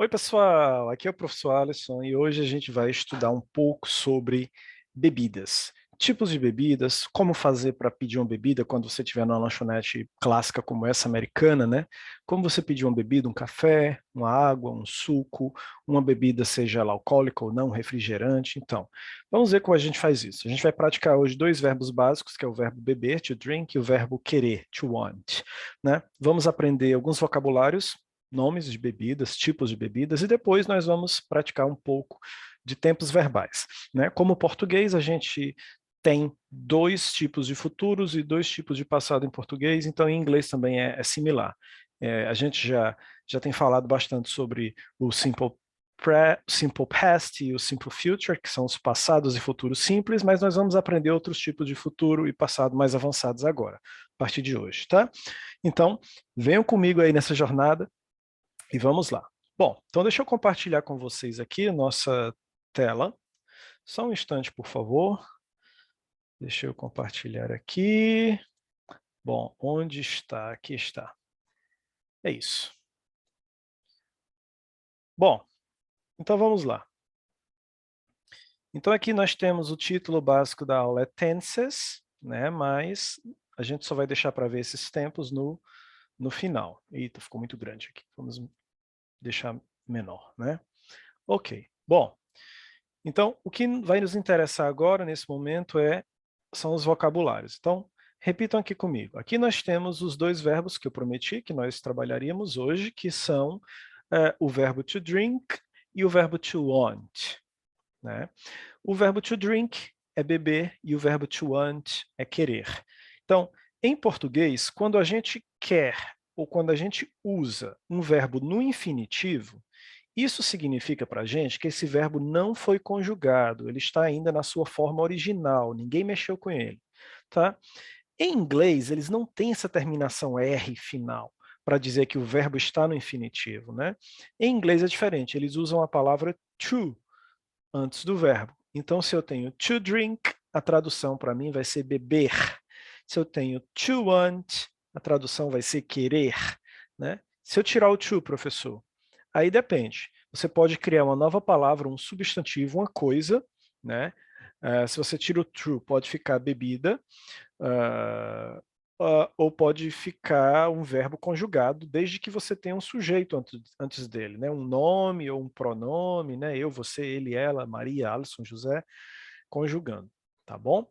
Oi, pessoal, aqui é o professor Alisson e hoje a gente vai estudar um pouco sobre bebidas, tipos de bebidas, como fazer para pedir uma bebida quando você estiver numa lanchonete clássica como essa americana, né? Como você pedir uma bebida, um café, uma água, um suco, uma bebida seja ela alcoólica ou não, refrigerante. Então, vamos ver como a gente faz isso. A gente vai praticar hoje dois verbos básicos, que é o verbo beber, to drink, e o verbo querer, to want, né? Vamos aprender alguns vocabulários, nomes de bebidas, tipos de bebidas, e depois nós vamos praticar um pouco de tempos verbais, né? Como português, a gente tem dois tipos de futuros e dois tipos de passado em português, então em inglês também é similar. A gente já tem falado bastante sobre o simple past e o simple future, que são os passados e futuros simples, mas nós vamos aprender outros tipos de futuro e passado mais avançados agora, a partir de hoje, tá? Então, venham comigo aí nessa jornada, e vamos lá. Bom, então deixa eu compartilhar com vocês aqui a nossa tela. Só um instante, por favor. Deixa eu compartilhar aqui. Bom, onde está? Aqui está. É isso. Bom, então vamos lá. Então aqui nós temos o título básico da aula é Tenses, né? Mas a gente só vai deixar para ver esses tempos no final. Eita, ficou muito grande aqui. Vamos deixar menor, né? Ok. Bom, então, o que vai nos interessar agora, nesse momento, são os vocabulários. Então, repitam aqui comigo. Aqui nós temos os dois verbos que eu prometi que nós trabalharíamos hoje, que são o verbo to drink e o verbo to want, né? O verbo to drink é beber e o verbo to want é querer. Então, em português, quando a gente quer ou quando a gente usa um verbo no infinitivo, isso significa para a gente que esse verbo não foi conjugado, ele está ainda na sua forma original, ninguém mexeu com ele. Tá? Em inglês, eles não têm essa terminação R final para dizer que o verbo está no infinitivo. Né? Em inglês é diferente, eles usam a palavra to antes do verbo. Então, se eu tenho to drink, a tradução para mim vai ser beber. Se eu tenho to want, a tradução vai ser querer. Né? Se eu tirar o to, professor, aí depende. Você pode criar uma nova palavra, um substantivo, uma coisa, né? Se você tira o to, pode ficar bebida, ou pode ficar um verbo conjugado, desde que você tenha um sujeito antes dele, né? Um nome ou um pronome, né? Eu, você, ele, ela, Maria, Alisson, José, conjugando, tá bom?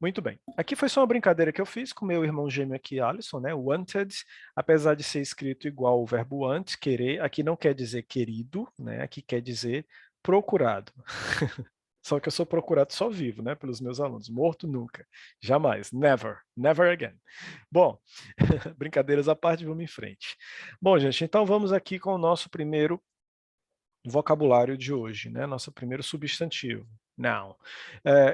Muito bem. Aqui foi só uma brincadeira que eu fiz com meu irmão gêmeo aqui, Alisson, né? Wanted, apesar de ser escrito igual o verbo want, querer, aqui não quer dizer querido, né? Aqui quer dizer procurado. Só que eu sou procurado só vivo, né? Pelos meus alunos. Morto nunca. Jamais. Never. Never again. Bom, brincadeiras à parte, vamos em frente. Bom, gente, então vamos aqui com o nosso primeiro vocabulário de hoje, né? Nosso primeiro substantivo, noun,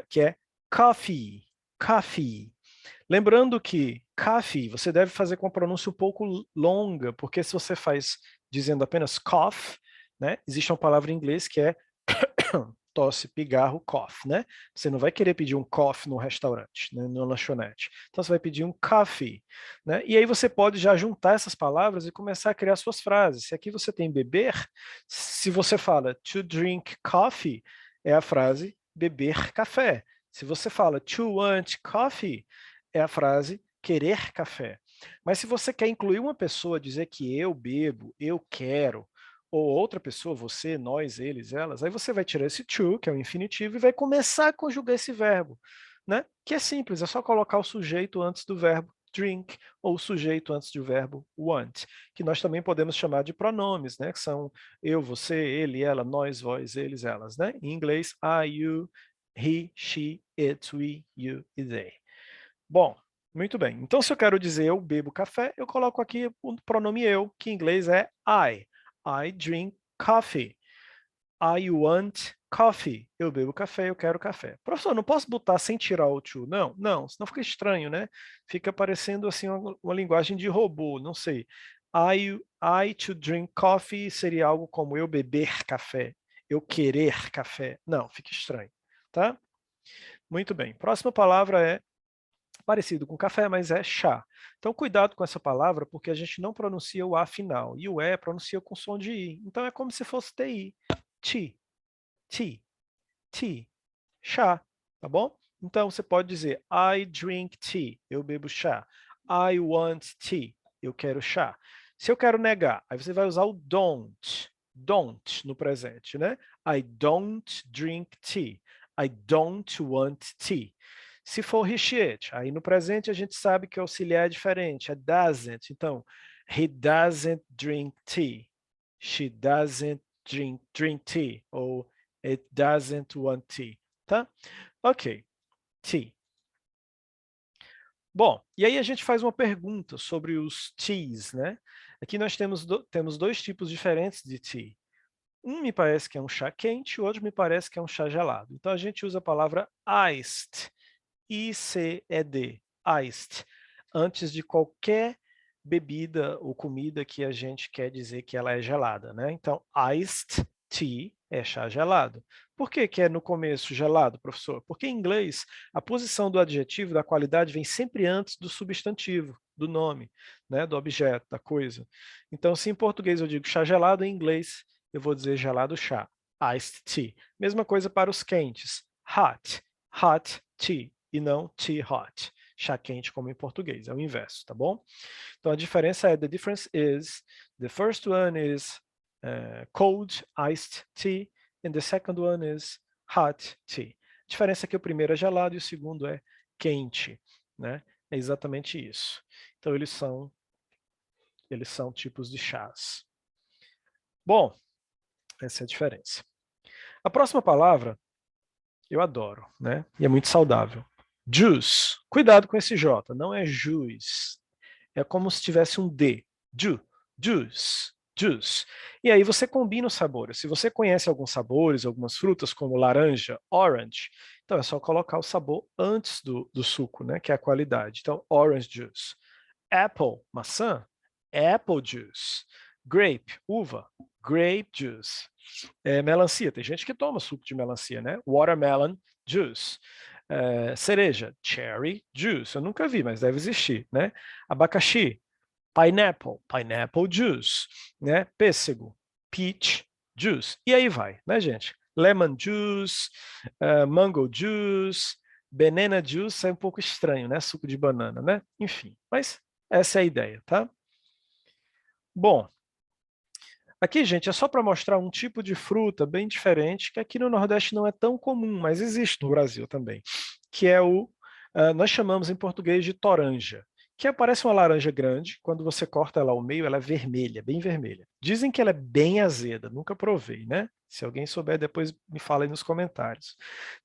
que é coffee. Coffee. Lembrando que coffee você deve fazer com a pronúncia um pouco longa, porque se você faz dizendo apenas cough, né? Existe uma palavra em inglês que é tosse, pigarro, cough, né? Você não vai querer pedir um coffee no restaurante, né, no lanchonete. Então você vai pedir um coffee, né? E aí você pode já juntar essas palavras e começar a criar suas frases. Se aqui você tem beber, se você fala to drink coffee, é a frase beber café. Se você fala to want coffee, é a frase querer café. Mas se você quer incluir uma pessoa, dizer que eu bebo, eu quero, ou outra pessoa, você, nós, eles, elas, aí você vai tirar esse to, que é o infinitivo, e vai começar a conjugar esse verbo, né? Que é simples, é só colocar o sujeito antes do verbo drink, ou o sujeito antes do verbo want, que nós também podemos chamar de pronomes, né? Que são eu, você, ele, ela, nós, vós, eles, elas, né? Em inglês, I, you, he, she, it, we, you e they. Bom, muito bem. Então, se eu quero dizer eu bebo café, eu coloco aqui o pronome eu, que em inglês é I. I drink coffee. I want coffee. Eu bebo café, eu quero café. Professor, não posso botar sem tirar o to? Não, não, senão fica estranho, né? Fica parecendo assim uma linguagem de robô, não sei. I to drink coffee seria algo como eu beber café, eu querer café. Não, fica estranho, tá? Muito bem. Próxima palavra é Parecido com café, mas é chá. Então, cuidado com essa palavra, porque a gente não pronuncia o A final. E o E pronuncia com som de I. Então, é como se fosse TI. Tea, tea, tea. Chá, tá bom? Então, você pode dizer I drink tea. Eu bebo chá. I want tea. Eu quero chá. Se eu quero negar, aí você vai usar o don't. Don't no presente, né? I don't drink tea. I don't want tea. Se for recheate, aí no presente a gente sabe que o auxiliar é diferente, é doesn't. Então, he doesn't drink tea. She doesn't drink tea. Ou it doesn't want tea. Tá? Ok. Tea. Bom, e aí a gente faz uma pergunta sobre os teas, né? Aqui nós temos dois tipos diferentes de tea. Um me parece que é um chá quente, o outro me parece que é um chá gelado. Então a gente usa a palavra iced, I-C-E-D, iced, antes de qualquer bebida ou comida que a gente quer dizer que ela é gelada, né? Então, iced tea é chá gelado. Por que que é no começo gelado, professor? Porque em inglês a posição do adjetivo, da qualidade, vem sempre antes do substantivo, do nome, né? Do objeto, da coisa. Então, se em português eu digo chá gelado, em inglês eu vou dizer gelado chá, iced tea. Mesma coisa para os quentes, hot tea, e não tea hot, chá quente como em português, é o inverso, tá bom? Então a diferença é, the difference is, the first one is cold iced tea, and the second one is hot tea. A diferença é que o primeiro é gelado e o segundo é quente, né? É exatamente isso. Então eles são tipos de chás. Bom, essa é a diferença. A próxima palavra eu adoro, né? E é muito saudável. Juice. Cuidado com esse J, não é juice. É como se tivesse um D. Juice. Juice. E aí você combina os sabores. Se você conhece alguns sabores, algumas frutas, como laranja, orange, então é só colocar o sabor antes do suco, né? Que é a qualidade. Então, orange juice. Apple, maçã, apple juice. Grape, uva, grape juice. Melancia, tem gente que toma suco de melancia, né? Watermelon juice. Cereja, cherry juice. Eu nunca vi, mas deve existir, né? Abacaxi, pineapple juice, né? Pêssego, peach juice. E aí vai, né, gente? Lemon juice, mango juice, banana juice é um pouco estranho, né? Suco de banana, né? Enfim, mas essa é a ideia, tá? Bom, aqui, gente, é só para mostrar um tipo de fruta bem diferente, que aqui no Nordeste não é tão comum, mas existe no Brasil também, que é nós chamamos em português de toranja, que parece uma laranja grande, quando você corta ela ao meio, ela é vermelha, bem vermelha. Dizem que ela é bem azeda, nunca provei, né? Se alguém souber, depois me fala aí nos comentários.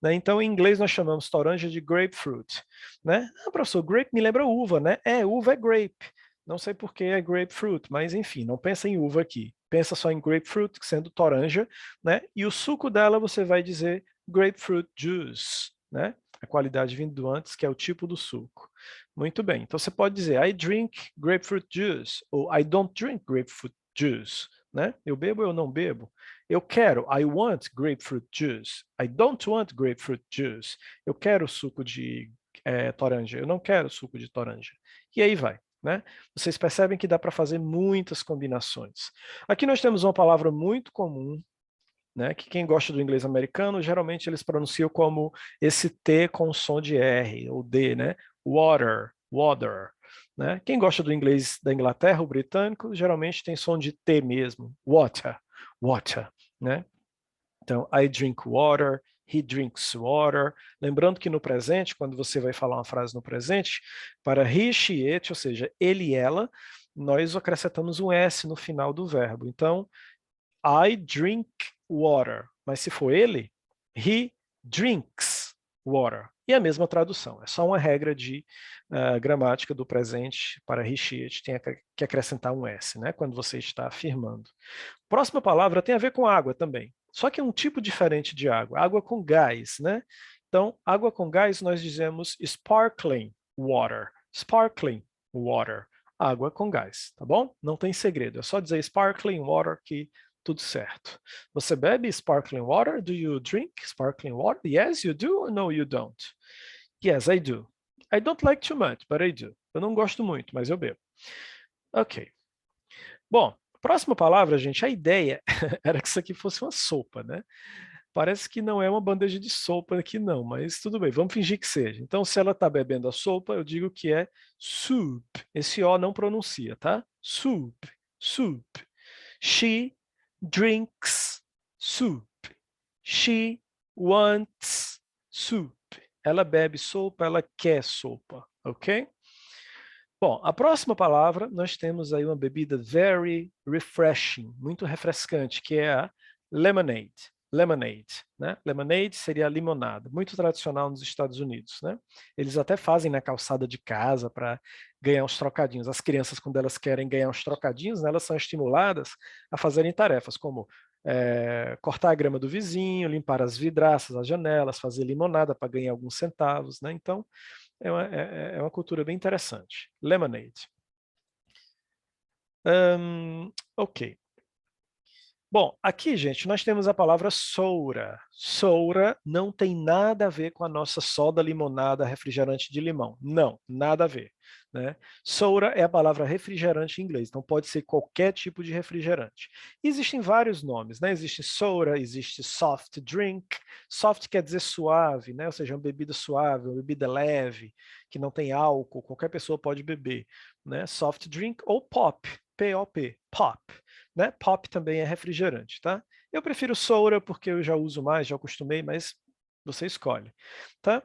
Né? Então, em inglês, nós chamamos toranja de grapefruit. Né? Ah, professor, grape me lembra uva, né? Uva é grape. Não sei por que é grapefruit, mas enfim, não pensa em uva aqui. Pensa só em grapefruit, sendo toranja, né? E o suco dela você vai dizer grapefruit juice, né? A qualidade vindo do antes, que é o tipo do suco. Muito bem, então você pode dizer I drink grapefruit juice, ou I don't drink grapefruit juice, né? Eu bebo ou eu não bebo? Eu quero, I want grapefruit juice. I don't want grapefruit juice. Eu quero suco de toranja, eu não quero suco de toranja. E aí vai. Né? Vocês percebem que dá para fazer muitas combinações. Aqui nós temos uma palavra muito comum, né, que quem gosta do inglês americano, geralmente eles pronunciam como esse T com som de R, ou D, né? Water. Né? Quem gosta do inglês da Inglaterra, o britânico, geralmente tem som de T mesmo, water. Né? Então, I drink water, he drinks water. Lembrando que no presente, quando você vai falar uma frase no presente, para he, she, it, ou seja, ele e ela, nós acrescentamos um S no final do verbo. Então, I drink water. Mas se for ele, he drinks water. E a mesma tradução. É só uma regra de gramática do presente para he, she, it. Tem que acrescentar um S, né? Quando você está afirmando. Próxima palavra tem a ver com água também. Só que é um tipo diferente de água. Água com gás, né? Então, água com gás nós dizemos sparkling water. Sparkling water. Água com gás, tá bom? Não tem segredo. É só dizer sparkling water que tudo certo. Você bebe sparkling water? Do you drink sparkling water? Yes, you do or no, you don't? Yes, I do. I don't like too much, but I do. Eu não gosto muito, mas eu bebo. Ok. Bom, próxima palavra, gente, a ideia era que isso aqui fosse uma sopa, né? Parece que não é uma bandeja de sopa aqui não, mas tudo bem, vamos fingir que seja. Então, se ela está bebendo a sopa, eu digo que é soup. Esse O não pronuncia, tá? Soup, soup. She drinks soup. She wants soup. Ela bebe sopa, ela quer sopa, ok? Bom, a próxima palavra, nós temos aí uma bebida very refreshing, muito refrescante, que é a lemonade. Lemonade, né? Lemonade seria a limonada, muito tradicional nos Estados Unidos, né? Eles até fazem na calçada de casa para ganhar uns trocadinhos. As crianças, quando elas querem ganhar uns trocadinhos, né, elas são estimuladas a fazerem tarefas como cortar a grama do vizinho, limpar as vidraças, as janelas, fazer limonada para ganhar alguns centavos, né? Então, é uma cultura bem interessante. Lemonade. Ok. Bom, aqui, gente, nós temos a palavra soura. Soura não tem nada a ver com a nossa soda limonada refrigerante de limão. Não, nada a ver. Né? Soura é a palavra refrigerante em inglês, então pode ser qualquer tipo de refrigerante. Existem vários nomes, né? Existe soda, existe soft drink. Soft quer dizer suave, né? Ou seja, uma bebida suave, uma bebida leve, que não tem álcool, qualquer pessoa pode beber. Né? Soft drink ou pop, P-O-P, pop. Né? Pop também é refrigerante, tá? Eu prefiro soda porque eu já uso mais, já acostumei, mas você escolhe, tá?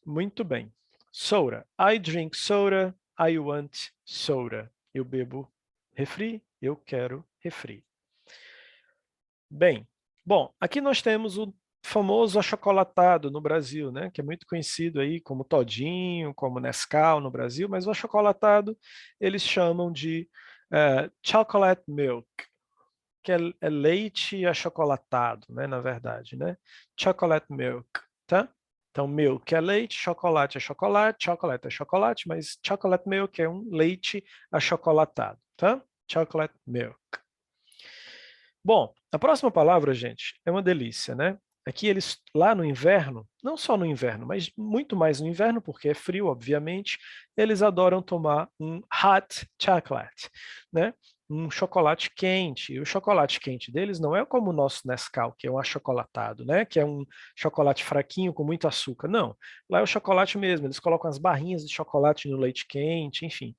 Muito bem. Soda. I drink soda. I want soda. Eu bebo refri. Eu quero refri. Bem, bom, aqui nós temos o famoso achocolatado no Brasil, né? Que é muito conhecido aí como Todinho, como Nescau no Brasil, mas o achocolatado eles chamam de chocolate milk, que é leite achocolatado, né, na verdade, né? Chocolate milk, tá? Então, milk é leite, chocolate é chocolate, mas chocolate milk é um leite achocolatado, tá? Chocolate milk. Bom, a próxima palavra, gente, é uma delícia, né? Aqui eles, lá no inverno, não só no inverno, mas muito mais no inverno, porque é frio, obviamente, eles adoram tomar um hot chocolate, né? Um chocolate quente. E o chocolate quente deles não é como o nosso Nescau, que é um achocolatado, né? Que é um chocolate fraquinho com muito açúcar. Não, lá é o chocolate mesmo. Eles colocam as barrinhas de chocolate no leite quente, enfim.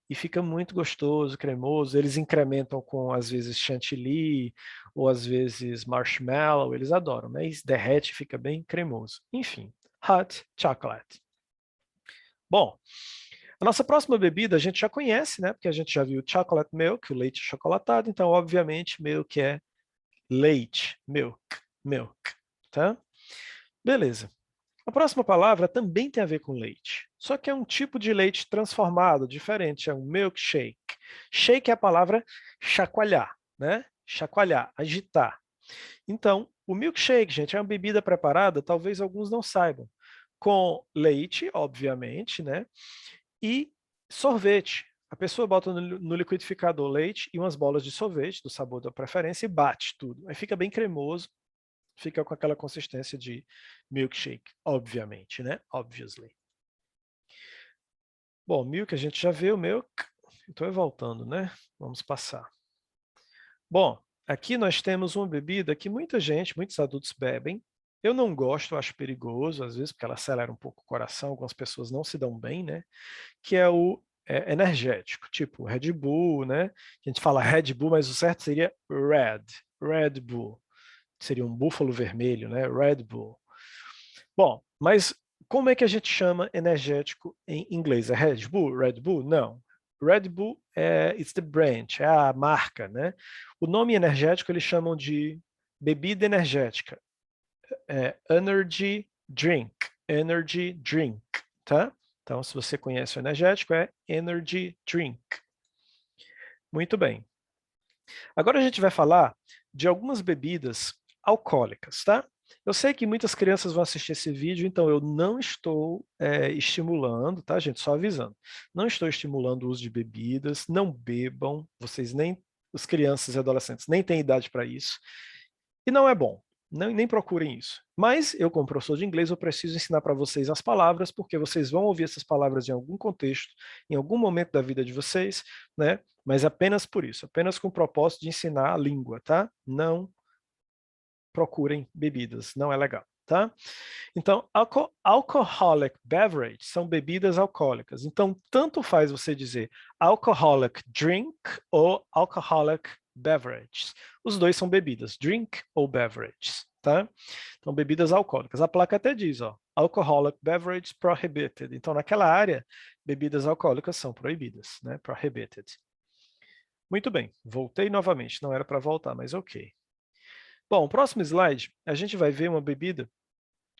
E fica muito gostoso, cremoso. Eles incrementam com, às vezes, chantilly ou, às vezes, marshmallow. Eles adoram, né? E derrete e fica bem cremoso. Enfim, hot chocolate. Bom, a nossa próxima bebida a gente já conhece, né? Porque a gente já viu chocolate milk, o leite achocolatado. Então, obviamente, milk é leite. Milk, milk, tá? Beleza. A próxima palavra também tem a ver com leite, só que é um tipo de leite transformado, diferente, é um milkshake. Shake é a palavra chacoalhar, né? Chacoalhar, agitar. Então, o milkshake, gente, é uma bebida preparada, talvez alguns não saibam, com leite, obviamente, né? E sorvete. A pessoa bota no liquidificador leite e umas bolas de sorvete, do sabor da preferência, e bate tudo. Aí fica bem cremoso, fica com aquela consistência de milkshake, obviamente, né? Obviously. Bom, milk a gente já viu, milk. Estou voltando, né? Vamos passar. Bom, aqui nós temos uma bebida que muita gente, muitos adultos bebem. Eu não gosto, eu acho perigoso, às vezes, porque ela acelera um pouco o coração, algumas pessoas não se dão bem, né? Que é o energético, tipo Red Bull, né? A gente fala Red Bull, mas o certo seria Red Bull. Seria um búfalo vermelho, né? Red Bull. Bom, mas como é que a gente chama energético em inglês? É Red Bull? Red Bull? Não. Red Bull é it's the brand, é a marca, né? O nome energético eles chamam de bebida energética, energy drink, tá? Então, se você conhece o energético, é energy drink. Muito bem. Agora a gente vai falar de algumas bebidas alcoólicas, tá? Eu sei que muitas crianças vão assistir esse vídeo, então eu não estou estimulando, tá, gente? Só avisando. Não estou estimulando o uso de bebidas, não bebam, vocês nem, as crianças e adolescentes nem têm idade para isso. E não é bom, Não, nem procurem isso. Mas eu, como professor de inglês, eu preciso ensinar para vocês as palavras, porque vocês vão ouvir essas palavras em algum contexto, em algum momento da vida de vocês, né? Mas apenas por isso, apenas com o propósito de ensinar a língua, tá? Não procurem bebidas, não é legal, tá? Então, alcoholic beverage são bebidas alcoólicas. Então, tanto faz você dizer alcoholic drink ou alcoholic beverage. Os dois são bebidas, drink ou beverages, tá? Então, bebidas alcoólicas. A placa até diz, ó, alcoholic beverage prohibited. Então, naquela área, bebidas alcoólicas são proibidas, né? Prohibited. Muito bem, voltei novamente. Não era para voltar, mas ok. Bom, próximo slide, a gente vai ver uma bebida,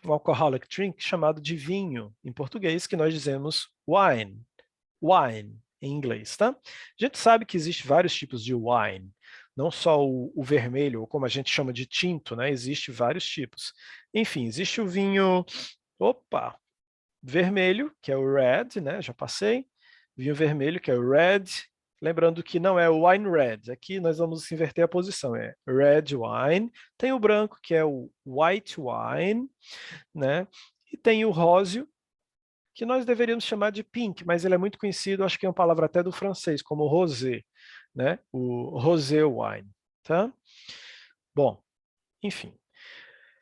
um alcoholic drink chamado de vinho, em português, que nós dizemos wine, wine em inglês, tá? A gente sabe que existe vários tipos de wine, não só o vermelho, ou como a gente chama de tinto, né? Existe vários tipos. Enfim, existe o vinho, vermelho, que é o red, né? Já passei. Vinho vermelho, que é o red. Lembrando que não é o wine red. Aqui nós vamos inverter a posição. É red wine. Tem o branco, que é o white wine, né? E tem o róseo, que nós deveríamos chamar de pink, mas ele é muito conhecido, acho que é uma palavra até do francês, como rosé, né? O rosé wine, tá? Bom, enfim.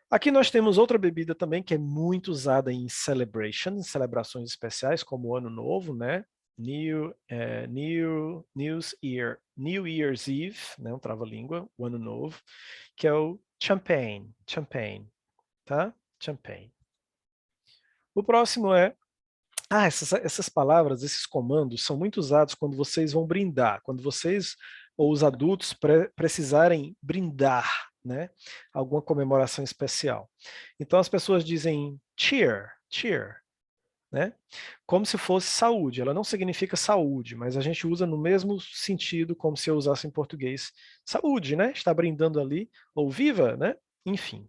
Aqui nós temos outra bebida também que é muito usada em celebrations, celebrações especiais, como o Ano Novo, né? New Year's Eve, né? Um trava-língua, o Ano Novo, que é o champagne, champagne, tá? Champagne. O próximo é essas palavras, esses comandos são muito usados quando vocês vão brindar, quando vocês ou os adultos precisarem brindar, né? Alguma comemoração especial. Então as pessoas dizem cheer, cheer, né? Como se fosse saúde. Ela não significa saúde, mas a gente usa no mesmo sentido como se eu usasse em português saúde, né? Está brindando ali, ou viva, né? Enfim.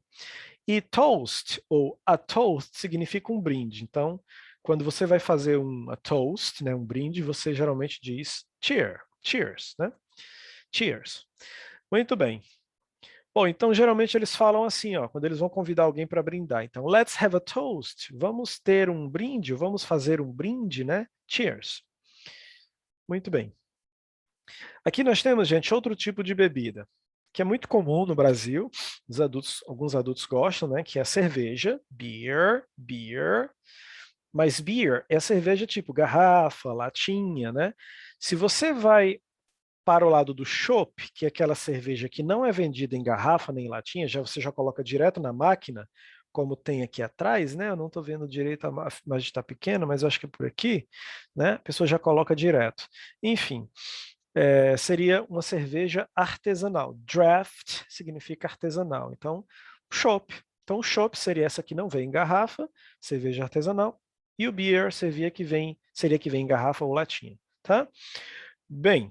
E toast, ou a toast, significa um brinde. Então, quando você vai fazer a toast, né, um brinde, você geralmente diz cheer, cheers, né? Cheers. Muito bem. Bom, então geralmente eles falam assim, ó, quando eles vão convidar alguém para brindar. Então, let's have a toast. Vamos ter um brinde, vamos fazer um brinde, né? Cheers. Muito bem. Aqui nós temos, gente, outro tipo de bebida, que é muito comum no Brasil, alguns adultos gostam, né? Que é a cerveja, beer. Mas beer é cerveja tipo garrafa, latinha, né? Se você vai para o lado do chopp, que é aquela cerveja que não é vendida em garrafa nem em latinha, você já coloca direto na máquina, como tem aqui atrás, né? Eu não estou vendo direito, a imagem está pequena, mas eu acho que é por aqui, né? A pessoa já coloca direto. Enfim, seria uma cerveja artesanal. Draft significa artesanal. Então, chopp. Então, o chopp seria essa que não vem em garrafa, cerveja artesanal, e o beer seria que vem em garrafa ou latinha, tá? Bem,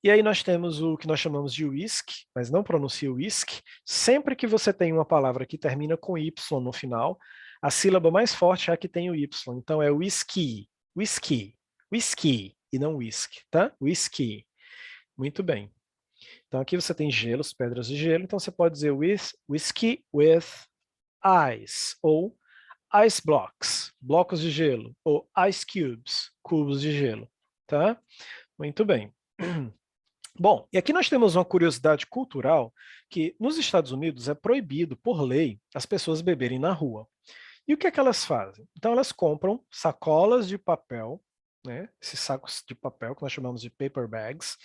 e aí nós temos o que nós chamamos de whisky, mas não pronuncia whisky. Sempre que você tem uma palavra que termina com Y no final, a sílaba mais forte é a que tem o Y. Então é whisky, whisky, whisky, e não whisky, tá? Whisky. Muito bem. Então aqui você tem gelos, pedras de gelo, então você pode dizer whisky with ice, ou ice blocks, blocos de gelo, ou ice cubes, cubos de gelo, tá? Muito bem. Bom, e aqui nós temos uma curiosidade cultural que nos Estados Unidos é proibido, por lei, as pessoas beberem na rua. E o que é que elas fazem? Então elas compram sacolas de papel, né, esses sacos de papel que nós chamamos de paper bags,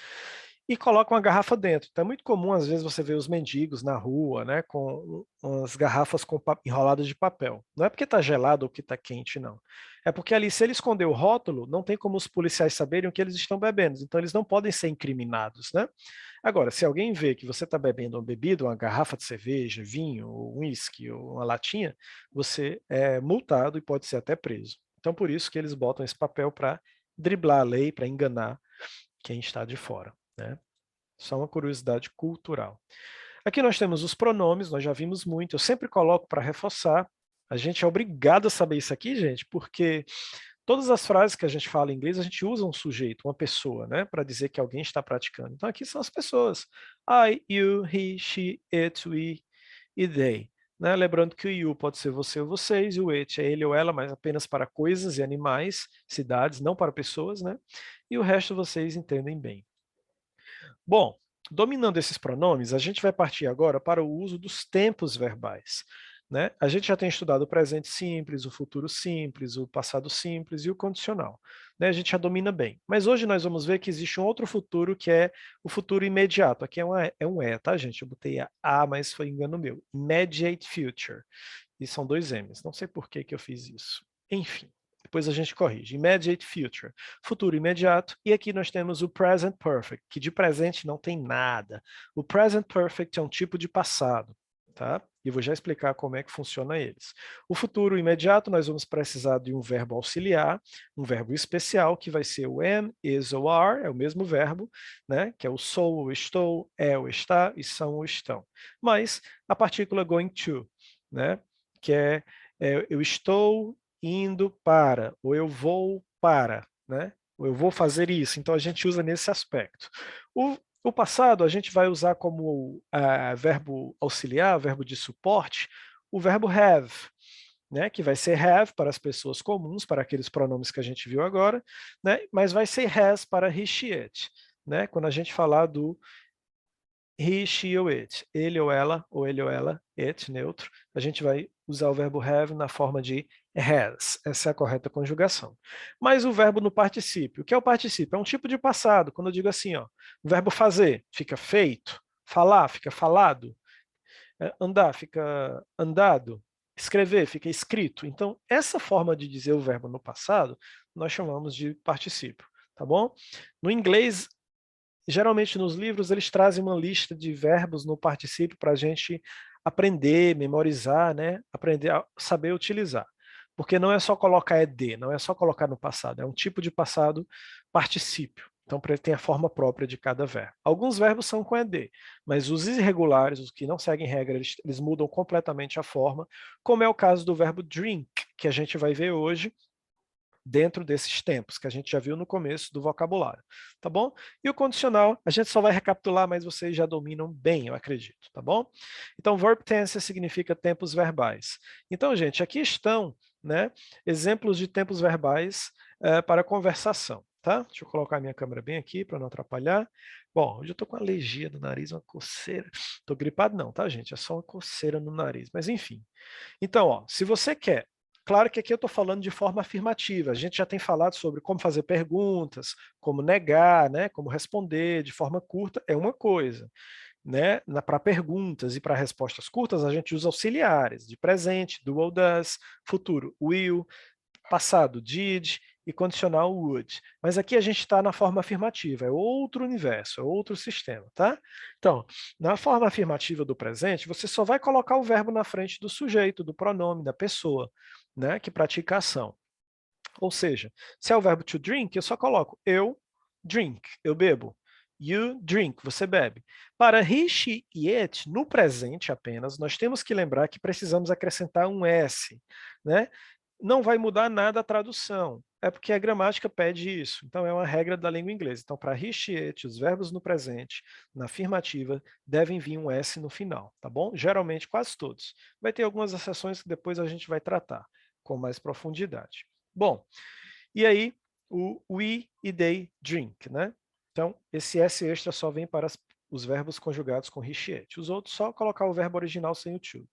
e colocam a garrafa dentro. Então é muito comum, às vezes, você ver os mendigos na rua, né, com umas garrafas enroladas de papel. Não é porque está gelado ou que está quente, não. É porque ali, se ele esconder o rótulo, não tem como os policiais saberem o que eles estão bebendo. Então eles não podem ser incriminados, né? Agora, se alguém vê que você está bebendo uma bebida, uma garrafa de cerveja, vinho, ou uísque, ou uma latinha, você é multado e pode ser até preso. Então, por isso que eles botam esse papel para driblar a lei, para enganar quem está de fora, né? Só uma curiosidade cultural. Aqui nós temos os pronomes, nós já vimos muito, eu sempre coloco para reforçar. A gente é obrigado a saber isso aqui, gente, porque todas as frases que a gente fala em inglês, a gente usa um sujeito, uma pessoa, né, para dizer que alguém está praticando. Então aqui são as pessoas. I, you, he, she, it, we. e they. Né? Lembrando que o you pode ser você ou vocês, e o it é ele ou ela, mas apenas para coisas e animais, cidades, não para pessoas, né? E o resto vocês entendem bem. Bom, dominando esses pronomes, a gente vai partir agora para o uso dos tempos verbais. Né? A gente já tem estudado o presente simples, o futuro simples, o passado simples e o condicional. Né? A gente já domina bem. Mas hoje nós vamos ver que existe um outro futuro que é o futuro imediato. Aqui é um E, tá, gente? Eu botei A, mas foi engano meu. Immediate future. E são dois M's. Não sei por que que eu fiz isso. Enfim. Depois a gente corrige. Immediate future, futuro imediato. E aqui nós temos o present perfect, que de presente não tem nada. O present perfect é um tipo de passado, tá? E vou já explicar como é que funciona eles. O futuro imediato, nós vamos precisar de um verbo auxiliar, um verbo especial, que vai ser o am, is ou are, é o mesmo verbo, né? Que é o sou ou estou, é ou está e são ou estão. Mas a partícula going to, né? Que é eu estou indo para, ou eu vou para, né? Ou eu vou fazer isso. Então a gente usa nesse aspecto. O passado a gente vai usar como verbo auxiliar, verbo de suporte, o verbo have, né? Que vai ser have para as pessoas comuns, para aqueles pronomes que a gente viu agora, né? Mas vai ser has para he, she, it, né? Quando a gente falar do he, she ou it, ele ou ela, it, neutro, a gente vai usar o verbo have na forma de has. Essa é a correta conjugação. Mas o verbo no particípio, o que é o particípio? É um tipo de passado. Quando eu digo assim, ó, o verbo fazer fica feito, falar fica falado, andar fica andado, escrever fica escrito. Então, essa forma de dizer o verbo no passado, nós chamamos de particípio, tá bom? No inglês, geralmente nos livros eles trazem uma lista de verbos no particípio para a gente aprender, memorizar, né? Aprender a saber utilizar. Porque não é só colocar ed, não é só colocar no passado, é um tipo de passado particípio. Então tem a forma própria de cada verbo. Alguns verbos são com ed, mas os irregulares, os que não seguem regra, eles mudam completamente a forma, como é o caso do verbo drink, que a gente vai ver hoje, dentro desses tempos, que a gente já viu no começo do vocabulário, tá bom? E o condicional, a gente só vai recapitular, mas vocês já dominam bem, eu acredito, tá bom? Então, verb tense significa tempos verbais. Então, gente, aqui estão, né, exemplos de tempos verbais para conversação, tá? Deixa eu colocar a minha câmera bem aqui para não atrapalhar. Bom, hoje eu tô com alergia no nariz, uma coceira. Tô gripado não, tá, gente? É só uma coceira no nariz, mas enfim. Então, ó, se você quer. Claro que aqui eu estou falando de forma afirmativa. A gente já tem falado sobre como fazer perguntas, como negar, né, como responder de forma curta, é uma coisa. Né? Para perguntas e para respostas curtas, a gente usa auxiliares de presente, do ou does, futuro, will, passado, did e condicional, would. Mas aqui a gente está na forma afirmativa, é outro universo, é outro sistema, tá? Então, na forma afirmativa do presente, você só vai colocar o verbo na frente do sujeito, do pronome, da pessoa, né, que pratica a ação. Ou seja, se é o verbo to drink, eu só coloco eu drink, eu bebo. You drink, você bebe. Para he, she e it, no presente apenas, nós temos que lembrar que precisamos acrescentar um S, né? Não vai mudar nada a tradução, é porque a gramática pede isso. Então, é uma regra da língua inglesa. Então, para he, she, it, os verbos no presente, na afirmativa, devem vir um S no final, tá bom? Geralmente, quase todos. Vai ter algumas exceções que depois a gente vai tratar com mais profundidade. Bom, e aí o we e they drink, né? Então, esse S extra só vem para os verbos conjugados com he, she, it. Os outros só colocar o verbo original sem o to.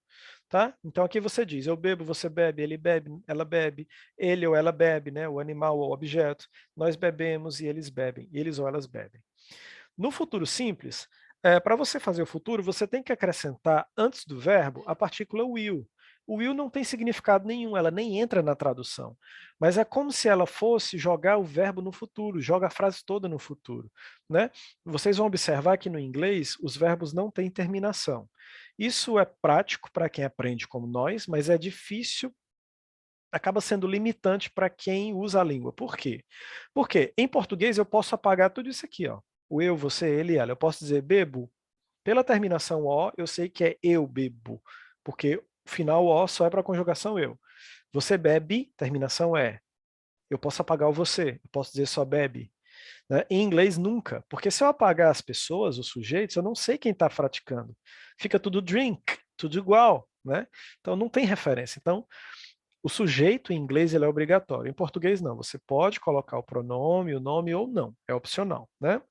Tá? Então aqui você diz, eu bebo, você bebe, ele bebe, ela bebe, ele ou ela bebe, né? O animal ou o objeto, nós bebemos e eles bebem, eles ou elas bebem. No futuro simples, para você fazer o futuro, você tem que acrescentar antes do verbo a partícula will. O will não tem significado nenhum, ela nem entra na tradução. Mas é como se ela fosse jogar o verbo no futuro, joga a frase toda no futuro. Né? Vocês vão observar que no inglês os verbos não têm terminação. Isso é prático para quem aprende como nós, mas é difícil, acaba sendo limitante para quem usa a língua. Por quê? Porque em português eu posso apagar tudo isso aqui, ó. O eu, você, ele, ela. Eu posso dizer bebo. Pela terminação O, eu sei que é eu bebo, porque o final O só é para a conjugação eu. Você bebe, terminação é. Eu posso apagar o você, eu posso dizer só bebe. Né? Em inglês, nunca, porque se eu apagar as pessoas, os sujeitos, eu não sei quem está praticando. Fica tudo drink, tudo igual, né? Então não tem referência. Então, o sujeito em inglês ele é obrigatório. Em português não. Você pode colocar o pronome, o nome ou não. É opcional, né?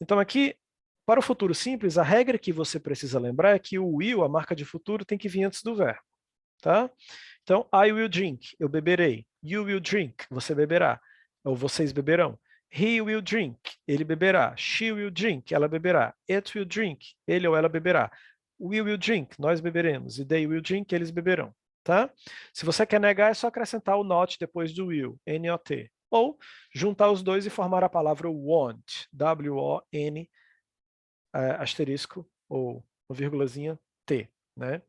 Então aqui, para o futuro simples, a regra que você precisa lembrar é que o will, a marca de futuro, tem que vir antes do verbo, tá? Então, I will drink, eu beberei. You will drink, você beberá. Ou vocês beberão. He will drink, ele beberá. She will drink, ela beberá. It will drink, ele ou ela beberá. We will drink, nós beberemos. E they will drink, eles beberão. Tá? Se você quer negar, é só acrescentar o not depois do will, N-O-T. Ou juntar os dois e formar a palavra want, W-O-N, asterisco, ou vírgulazinha, T. Né?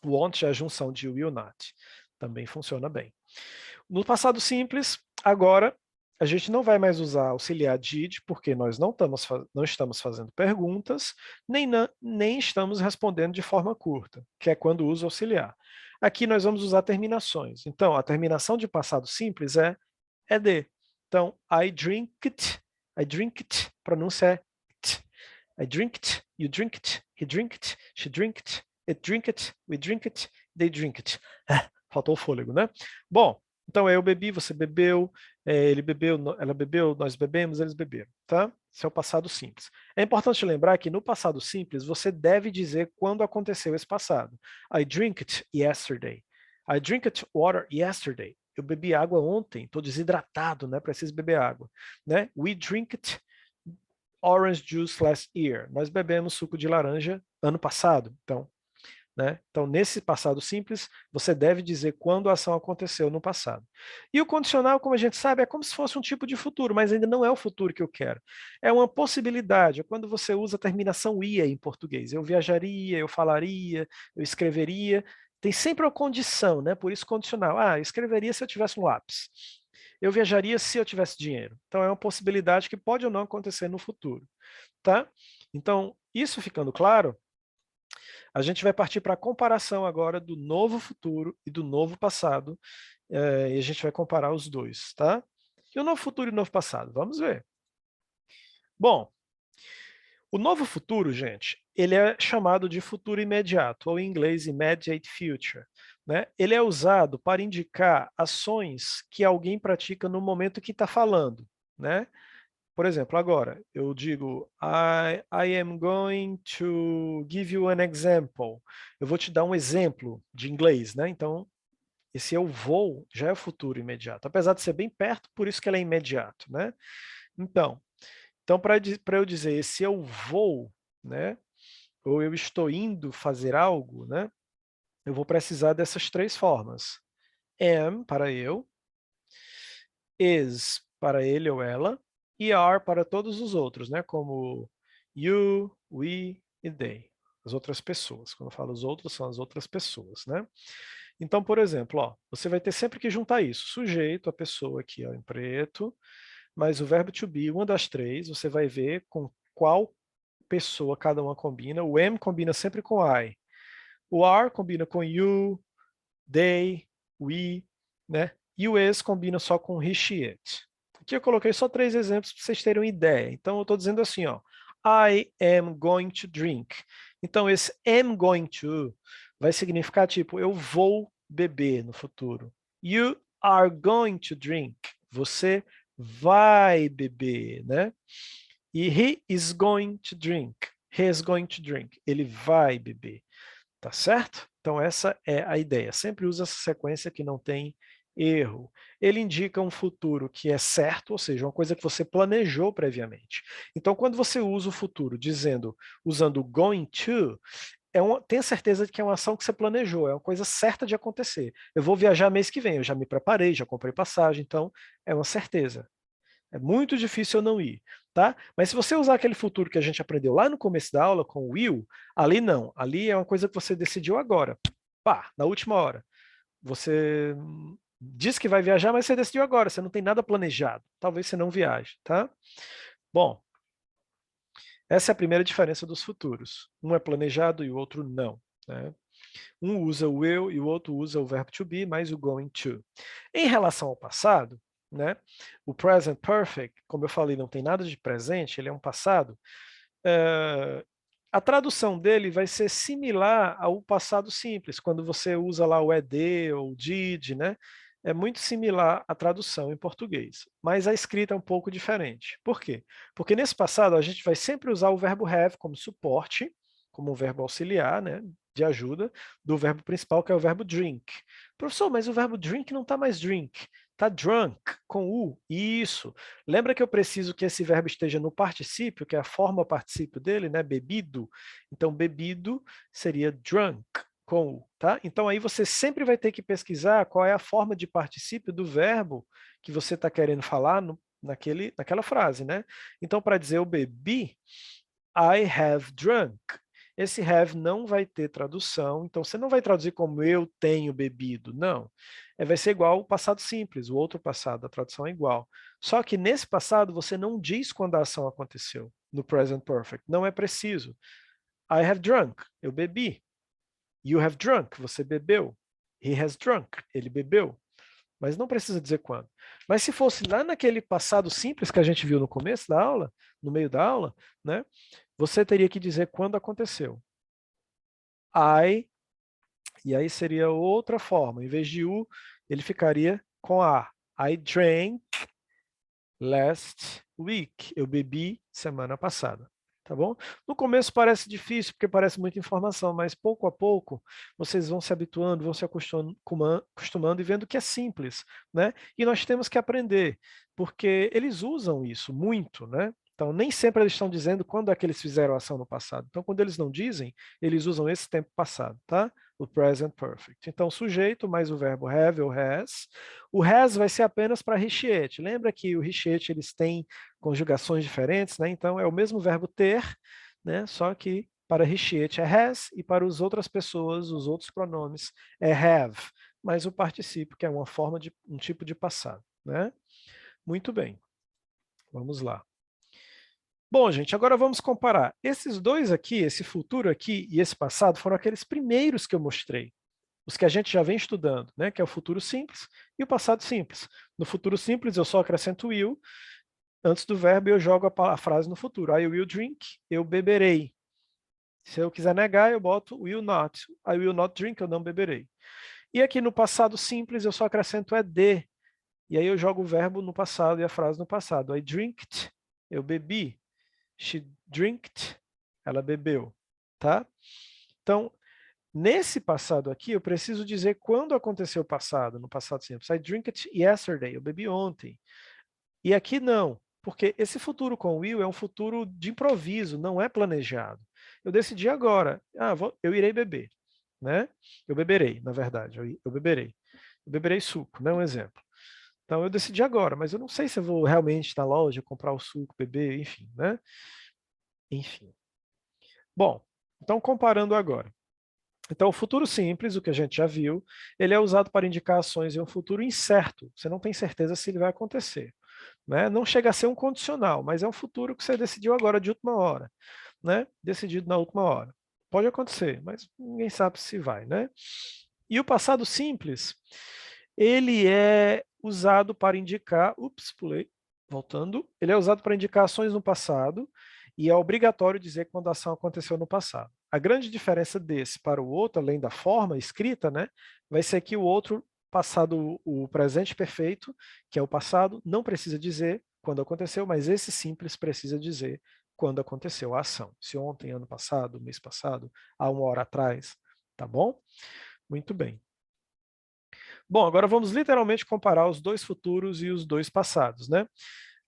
Want é a junção de will not. Também funciona bem. No passado simples, agora, a gente não vai mais usar auxiliar did, porque nós não estamos fazendo perguntas, nem estamos respondendo de forma curta, que é quando usa auxiliar. Aqui nós vamos usar terminações. Então, a terminação de passado simples é ed. Então, I drink it, pronúncia é t. I drink it, you drink it, he drink it, she drink it, it drink it, we drink it, they drink it. Faltou o fôlego, né? Bom, então eu bebi, você bebeu, ele bebeu, ela bebeu, nós bebemos, eles beberam, tá? Esse é o passado simples. É importante lembrar que no passado simples você deve dizer quando aconteceu esse passado. I drink it yesterday. I drink it water yesterday. Eu bebi água ontem, estou desidratado, né? Preciso beber água, né? We drink it orange juice last year. Nós bebemos suco de laranja ano passado. Então, né? Então, nesse passado simples, você deve dizer quando a ação aconteceu no passado. E o condicional, como a gente sabe, é como se fosse um tipo de futuro, mas ainda não é o futuro que eu quero. É uma possibilidade, é quando você usa a terminação ia em português. Eu viajaria, eu falaria, eu escreveria. Tem sempre uma condição, né? Por isso condicional. Ah, eu escreveria se eu tivesse um lápis. Eu viajaria se eu tivesse dinheiro. Então, é uma possibilidade que pode ou não acontecer no futuro. Tá? Então, isso ficando claro, a gente vai partir para a comparação agora do novo futuro e do novo passado, e a gente vai comparar os dois, tá? E o novo futuro e o novo passado? Vamos ver. Bom, o novo futuro, gente, ele é chamado de futuro imediato, ou em inglês immediate future. Né? Ele é usado para indicar ações que alguém pratica no momento que está falando. Né? Por exemplo, agora, eu digo, I am going to give you an example. Eu vou te dar um exemplo de inglês, né? Então, esse eu vou já é o futuro imediato. Apesar de ser bem perto, por isso que ele é imediato, né? Então para eu dizer esse eu vou, né? Ou eu estou indo fazer algo, né? Eu vou precisar dessas três formas. Am, para eu. Is, para ele ou ela. E are para todos os outros, né? Como you, we e they. As outras pessoas. Quando eu falo os outros, são as outras pessoas, né? Então, por exemplo, ó, você vai ter sempre que juntar isso. Sujeito, a pessoa aqui ó, em preto, mas o verbo to be, uma das três, você vai ver com qual pessoa cada uma combina. O am combina sempre com I. O are combina com you, they, we, né? E o is combina só com he, she, it. Aqui eu coloquei só 3 exemplos para vocês terem uma ideia. Então eu estou dizendo assim, ó, I am going to drink. Então esse am going to vai significar tipo, eu vou beber no futuro. You are going to drink. Você vai beber, né? E he is going to drink. He is going to drink. Ele vai beber. Tá certo? Então essa é a ideia. Sempre usa essa sequência que não tem erro. Ele indica um futuro que é certo, ou seja, uma coisa que você planejou previamente. Então quando você usa o futuro usando going to, tenha certeza de que é uma ação que você planejou, é uma coisa certa de acontecer. Eu vou viajar mês que vem, eu já me preparei, já comprei passagem, então é uma certeza. É muito difícil eu não ir, tá? Mas se você usar aquele futuro que a gente aprendeu lá no começo da aula com o will, ali não. Ali é uma coisa que você decidiu agora. Pá, na última hora. Você diz que vai viajar, mas você decidiu agora. Você não tem nada planejado. Talvez você não viaje, tá? Bom, essa é a primeira diferença dos futuros. Um é planejado e o outro não, né? Um usa o will e o outro usa o verbo to be, mais o going to. Em relação ao passado, né, o present perfect, como eu falei, não tem nada de presente, ele é um passado. A tradução dele vai ser similar ao passado simples, quando você usa lá o ED ou o did, né? É muito similar à tradução em português, mas a escrita é um pouco diferente. Por quê? Porque nesse passado a gente vai sempre usar o verbo have como suporte, como um verbo auxiliar, né, de ajuda, do verbo principal, que é o verbo drink. Professor, mas o verbo drink não está mais drink, está drunk, com U. Isso. Lembra que eu preciso que esse verbo esteja no particípio, que é a forma particípio dele, né, bebido? Então, bebido seria drunk, com U, tá? Então, aí você sempre vai ter que pesquisar qual é a forma de particípio do verbo que você está querendo falar naquela frase, né? Então, para dizer eu bebi, I have drunk. Esse have não vai ter tradução, então você não vai traduzir como eu tenho bebido, não. Vai ser igual o passado simples, o outro passado, a tradução é igual. Só que nesse passado você não diz quando a ação aconteceu, no present perfect, não é preciso. I have drunk, eu bebi. You have drunk, você bebeu. He has drunk, ele bebeu. Mas não precisa dizer quando. Mas se fosse lá naquele passado simples que a gente viu no começo da aula, no meio da aula, né, você teria que dizer quando aconteceu. I, e aí seria outra forma. Em vez de U, ele ficaria com A. I drank last week. Eu bebi semana passada. Tá bom? No começo parece difícil, porque parece muita informação, mas pouco a pouco vocês vão se habituando, vão se acostumando e vendo que é simples, né? E nós temos que aprender, porque eles usam isso muito, né? Então, nem sempre eles estão dizendo quando é que eles fizeram a ação no passado. Então, quando eles não dizem, eles usam esse tempo passado, tá? O present perfect. Então, sujeito mais o verbo have ou has. O has vai ser apenas para recheate. Lembra que o recheate eles têm conjugações diferentes, né? Então é o mesmo verbo ter, né? Só que para recheate é has e para as outras pessoas, os outros pronomes é have, mas o particípio que é uma forma de um tipo de passado, né? Muito bem. Vamos lá. Bom, gente, agora vamos comparar. Esses dois aqui, esse futuro aqui e esse passado, foram aqueles primeiros que eu mostrei. Os que a gente já vem estudando, né? Que é o futuro simples e o passado simples. No futuro simples, eu só acrescento will. Antes do verbo, eu jogo a frase no futuro. I will drink, eu beberei. Se eu quiser negar, eu boto will not. I will not drink, eu não beberei. E aqui no passado simples, eu só acrescento ed. E aí eu jogo o verbo no passado e a frase no passado. I drinked, eu bebi. She drinked, ela bebeu. Tá? Então, nesse passado aqui, eu preciso dizer quando aconteceu o passado, no passado simples. I drank yesterday, eu bebi ontem. E aqui não, porque esse futuro com will é um futuro de improviso, não é planejado. Eu decidi agora, eu irei beber, né? Eu beberei, na verdade, eu beberei. Eu beberei suco, né? Um exemplo. Então eu decidi agora, mas eu não sei se eu vou realmente na loja comprar o suco, beber, enfim, né? Enfim. Bom, então comparando agora. Então, o futuro simples, o que a gente já viu, ele é usado para indicar ações em um futuro incerto. Você não tem certeza se ele vai acontecer. Né? Não chega a ser um condicional, mas é um futuro que você decidiu agora de última hora. Né? Decidido na última hora. Pode acontecer, mas ninguém sabe se vai. Né? E o passado simples, ele é usado para indicar... Ups, pulei. Voltando. Ele é usado para indicar ações no passado e é obrigatório dizer quando a ação aconteceu no passado. A grande diferença desse para o outro, além da forma escrita, né, vai ser que o outro passado, o presente perfeito, que é o passado, não precisa dizer quando aconteceu, mas esse simples precisa dizer quando aconteceu a ação. Se ontem, ano passado, mês passado, há uma hora atrás, tá bom? Muito bem. Bom, agora vamos literalmente comparar os dois futuros e os dois passados, né?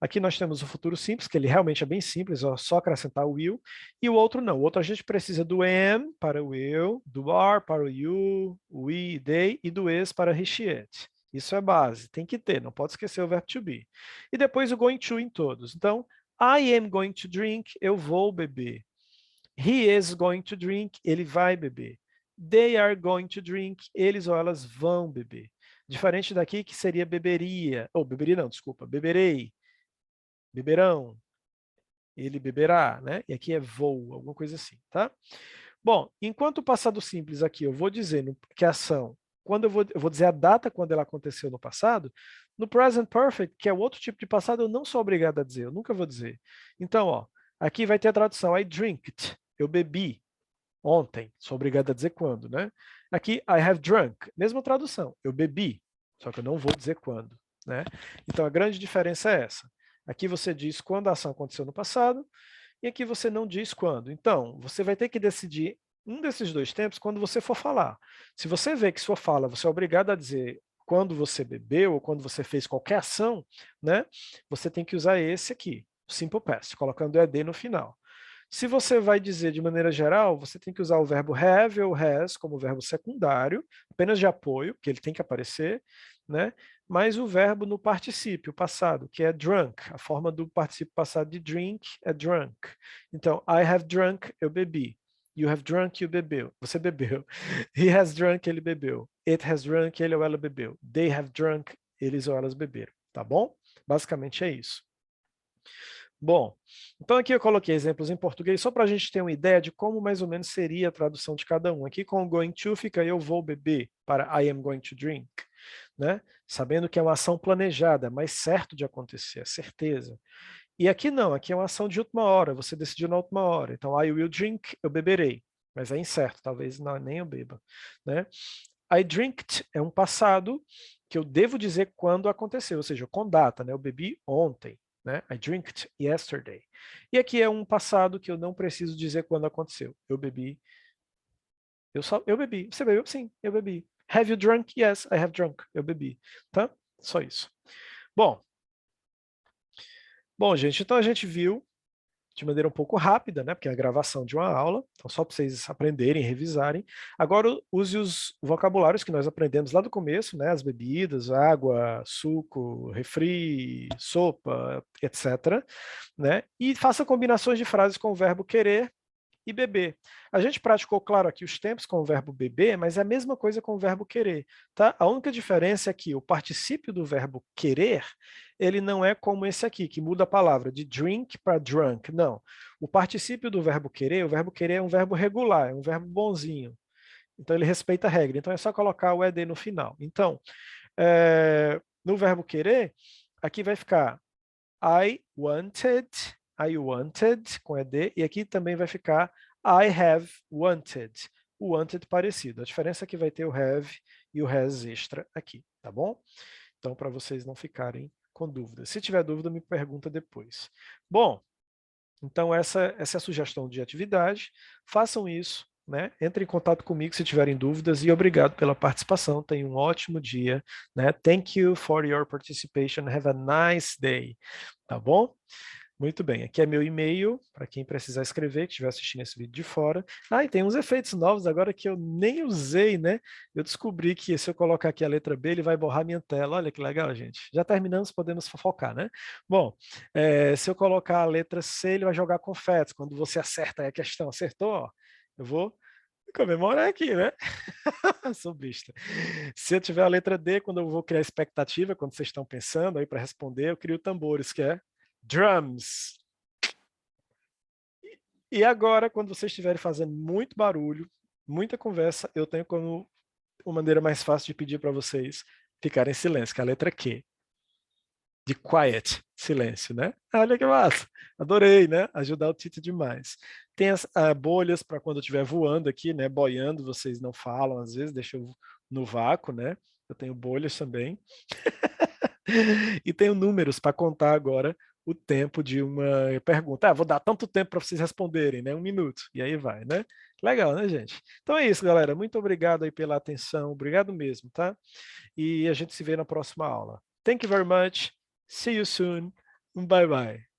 Aqui nós temos o futuro simples, que ele realmente é bem simples, é só acrescentar o will, e o outro não. O outro a gente precisa do am para o will, do are para o you, we, they, e do is para he, it. Isso é base, tem que ter, não pode esquecer o verbo to be. E depois o going to em todos. Então, I am going to drink, eu vou beber. He is going to drink, ele vai beber. They are going to drink, eles ou elas vão beber. Diferente daqui que seria beberia, ou beberia não, desculpa, beberei. Beberão, ele beberá, né? E aqui é vou, alguma coisa assim, tá? Bom, enquanto o passado simples aqui eu vou dizer que a ação, quando eu vou dizer a data quando ela aconteceu no passado, no present perfect, que é o outro tipo de passado, eu não sou obrigado a dizer, eu nunca vou dizer. Então, ó, aqui vai ter a tradução I drinked, eu bebi ontem, sou obrigado a dizer quando, né? Aqui, I have drunk, mesma tradução, eu bebi, só que eu não vou dizer quando, né? Então a grande diferença é essa. Aqui você diz quando a ação aconteceu no passado, e aqui você não diz quando. Então, você vai ter que decidir um desses dois tempos quando você for falar. Se você vê que sua fala, você é obrigado a dizer quando você bebeu ou quando você fez qualquer ação, né? Você tem que usar esse aqui, o simple past, colocando o ed no final. Se você vai dizer de maneira geral, você tem que usar o verbo have ou has como verbo secundário, apenas de apoio, que ele tem que aparecer, né? Mas o verbo no particípio passado, que é drunk. A forma do particípio passado de drink é drunk. Então, I have drunk, eu bebi. You have drunk, you bebeu. Você bebeu. He has drunk, ele bebeu. It has drunk, ele ou ela bebeu. They have drunk, eles ou elas beberam. Tá bom? Basicamente é isso. Bom, então aqui eu coloquei exemplos em português só para a gente ter uma ideia de como mais ou menos seria a tradução de cada um. Aqui com o going to fica eu vou beber para I am going to drink, né? Sabendo que é uma ação planejada, mas certo de acontecer, é certeza. E aqui não, aqui é uma ação de última hora, você decidiu na última hora. Então I will drink, eu beberei, mas é incerto, talvez não, nem eu beba, né? I drinked é um passado que eu devo dizer quando aconteceu, ou seja, com data, né? Eu bebi ontem. Né? I drinked yesterday. E aqui é um passado que eu não preciso dizer quando aconteceu. Eu bebi. Eu bebi. Você bebeu? Sim, eu bebi. Have you drunk? Yes, I have drunk. Eu bebi. Tá? Só isso. Bom, gente, então a gente viu de maneira um pouco rápida, né? Porque é a gravação de uma aula, então só para vocês aprenderem, revisarem. Agora use os vocabulários que nós aprendemos lá do começo, né? As bebidas, água, suco, refri, sopa, etc. Né? E faça combinações de frases com o verbo querer e beber. A gente praticou, claro, aqui os tempos com o verbo beber, mas é a mesma coisa com o verbo querer. Tá? A única diferença é que o particípio do verbo querer, ele não é como esse aqui, que muda a palavra de drink para drunk. Não. O particípio do verbo querer, o verbo querer é um verbo regular, é um verbo bonzinho. Então ele respeita a regra. Então é só colocar o ed no final. Então, no verbo querer, aqui vai ficar I wanted, com ed, e aqui também vai ficar I have wanted, o wanted parecido. A diferença é que vai ter o have e o has extra aqui, tá bom? Então, para vocês não ficarem com dúvidas. Se tiver dúvida, me pergunta depois. Bom, então essa é a sugestão de atividade. Façam isso, né? Entrem em contato comigo se tiverem dúvidas e obrigado pela participação. Tenham um ótimo dia, né? Thank you for your participation. Have a nice day. Tá bom? Muito bem, aqui é meu e-mail, para quem precisar escrever, que estiver assistindo esse vídeo de fora. Ah, e tem uns efeitos novos agora que eu nem usei, né? Eu descobri que se eu colocar aqui a letra B, ele vai borrar minha tela. Olha que legal, gente. Já terminamos, podemos fofocar, né? Bom, se eu colocar a letra C, ele vai jogar confetes. Quando você acerta a questão, acertou, ó, eu vou comemorar aqui, né? Sou besta. Se eu tiver a letra D, quando eu vou criar expectativa, quando vocês estão pensando aí para responder, eu crio tambores, que é drums. E agora, quando vocês estiverem fazendo muito barulho, muita conversa, eu tenho como uma maneira mais fácil de pedir para vocês ficarem em silêncio, que é a letra Q. De quiet, silêncio, né? Olha que massa. Adorei, né? Ajudar o Tito demais. Tem as bolhas para quando eu estiver voando aqui, né? Boiando, vocês não falam, às vezes, deixa eu no vácuo, né? Eu tenho bolhas também. E tenho números para contar agora o tempo de uma pergunta. Ah, vou dar tanto tempo para vocês responderem, né? 1 minuto. E aí vai, né? Legal, né, gente? Então é isso, galera. Muito obrigado aí pela atenção. Obrigado mesmo, tá? E a gente se vê na próxima aula. Thank you very much. See you soon. Bye bye.